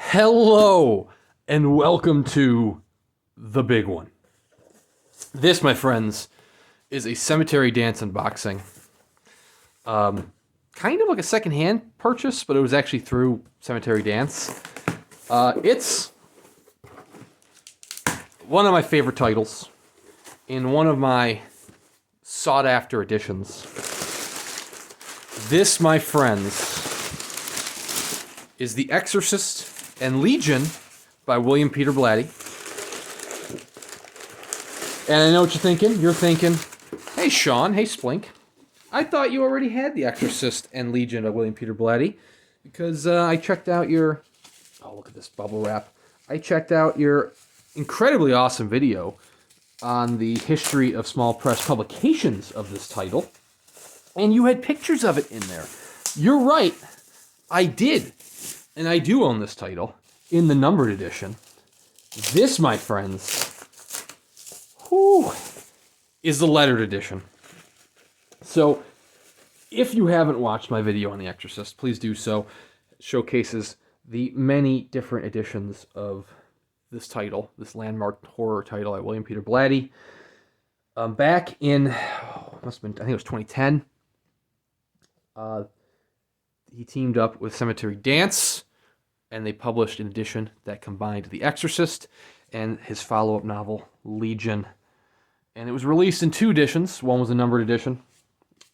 Hello, and welcome to the big one. This, my friends, is a Cemetery Dance unboxing. Kind of like a secondhand purchase, but it was actually through Cemetery Dance. It's one of my favorite titles in one of my sought-after editions. This, my friends, is The Exorcist and Legion by William Peter Blatty. And I know what you're thinking. You're thinking, hey, Sean, hey, Splink. I thought you already had The Exorcist and Legion by William Peter Blatty because I checked out your... Oh, look at this bubble wrap. I checked out your incredibly awesome video on the history of small press publications of this title, and you had pictures of it in there. You're right. I did. And I do own this title in the numbered edition. This, my friends, is the lettered edition. So, if you haven't watched my video on The Exorcist, please do so. It showcases the many different editions of this title, this landmark horror title by William Peter Blatty. Back in, must have been, I think it was 2010. He teamed up with Cemetery Dance, and they published an edition that combined The Exorcist and his follow-up novel, Legion. And it was released in two editions. One was a numbered edition,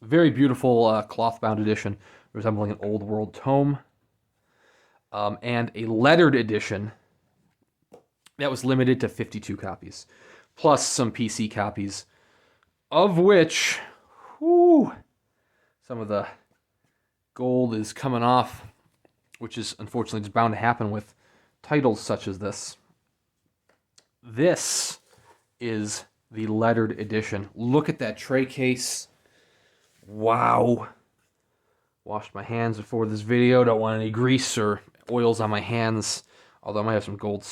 very beautiful cloth-bound edition, resembling an old world tome, and a lettered edition that was limited to 52 copies, plus some PC copies, of which, some of the gold is coming off, which is unfortunately just bound to happen with titles such as this. This is the lettered edition. Look at that tray case. Wow. Washed my hands before this video. Don't want any grease or oils on my hands, although I might have some gold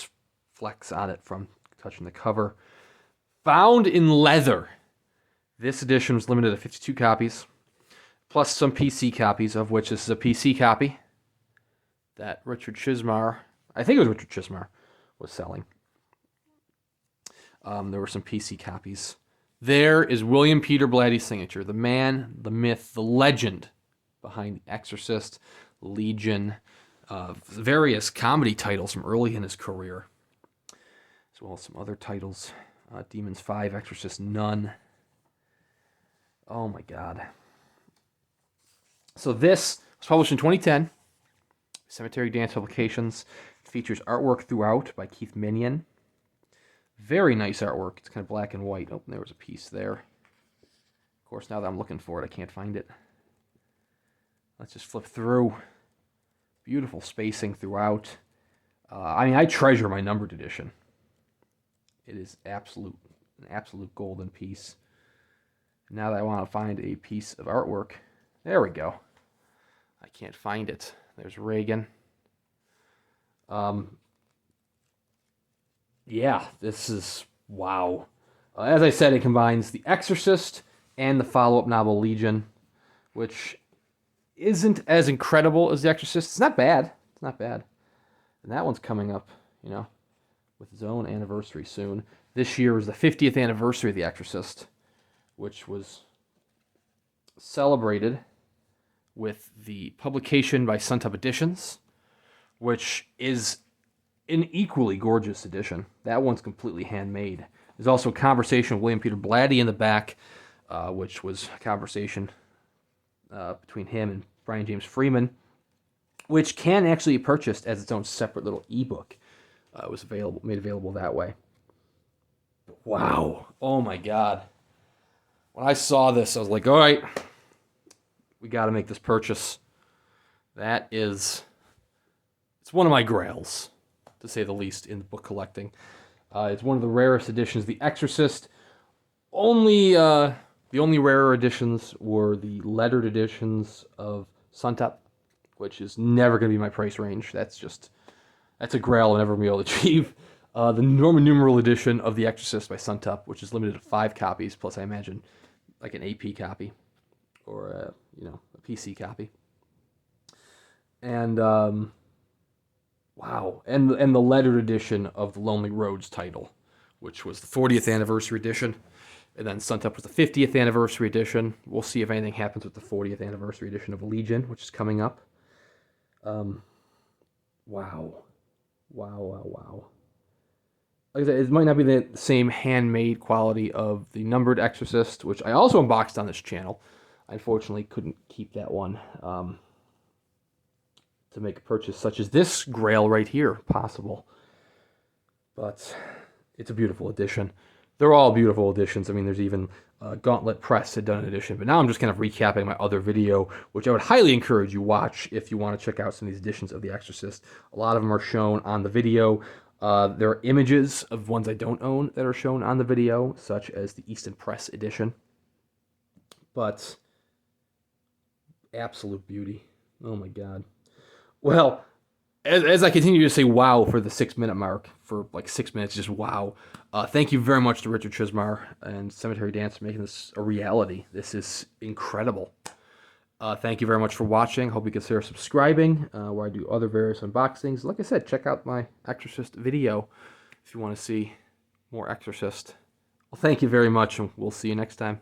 flecks on it from touching the cover. Bound in leather. This edition was limited to 52 copies, plus some PC copies, of which this is a PC copy that Richard Chizmar, I think it was Richard Chizmar, was selling. There were some PC copies. There is William Peter Blatty's signature, the man, the myth, the legend behind The Exorcist, Legion, various comedy titles from early in his career, as well as some other titles, Demons 5, Exorcist Nun. Oh my God. So this was published in 2010. Cemetery Dance Publications. It features artwork throughout by Keith Minion. Very nice artwork. It's kind of black and white. Oh, there was a piece there. Of course, now that I'm looking for it, I can't find it. Let's just flip through. Beautiful spacing throughout. I treasure my numbered edition. It is an absolute golden piece. Now that I want to find a piece of artwork, there we go. I can't find it. There's Reagan. Yeah, this is, wow. As I said, it combines The Exorcist and the follow-up novel Legion, which isn't as incredible as The Exorcist. It's not bad. It's not bad. And that one's coming up, with its own anniversary soon. This year was the 50th anniversary of The Exorcist, which was celebrated with the publication by Suntup Editions, which is an equally gorgeous edition. That one's completely handmade. There's also a conversation with William Peter Blatty in the back, which was a conversation between him and Brian James Freeman, which can actually be purchased as its own separate little ebook. It was made available that way. Wow. Oh my God. When I saw this, I was like, all right, we got to make this purchase. It's one of my grails, to say the least, in book collecting. It's one of the rarest editions. The Exorcist, the only rarer editions were the lettered editions of Suntup, which is never going to be my price range. That's a grail I'll never be able to achieve. The Roman numeral edition of The Exorcist by Suntup, which is limited to 5 copies, plus I imagine like an AP copy or a PC copy. And Wow. And the lettered edition of the Lonely Roads title, which was the 40th anniversary edition. And then Suntup was the 50th anniversary edition. We'll see if anything happens with the 40th anniversary edition of Legion, which is coming up. Wow. Wow, wow, wow. Like I said, it might not be the same handmade quality of the numbered Exorcist, which I also unboxed on this channel. I unfortunately couldn't keep that one to make a purchase such as this Grail right here possible. But it's a beautiful edition. They're all beautiful editions. I mean, there's even Gauntlet Press had done an edition. But now I'm just kind of recapping my other video, which I would highly encourage you watch if you want to check out some of these editions of The Exorcist. A lot of them are shown on the video. There are images of ones I don't own that are shown on the video, such as the Easton Press edition. But absolute beauty. Oh my God. Well, as I continue to say wow for the 6-minute mark, for like 6 minutes, just wow. Thank you very much to Richard Chizmar and Cemetery Dance for making this a reality. This is incredible. Thank you very much for watching. Hope you consider subscribing, where I do other various unboxings. Like I said, check out my Exorcist video if you want to see more Exorcist. Well, thank you very much, and we'll see you next time.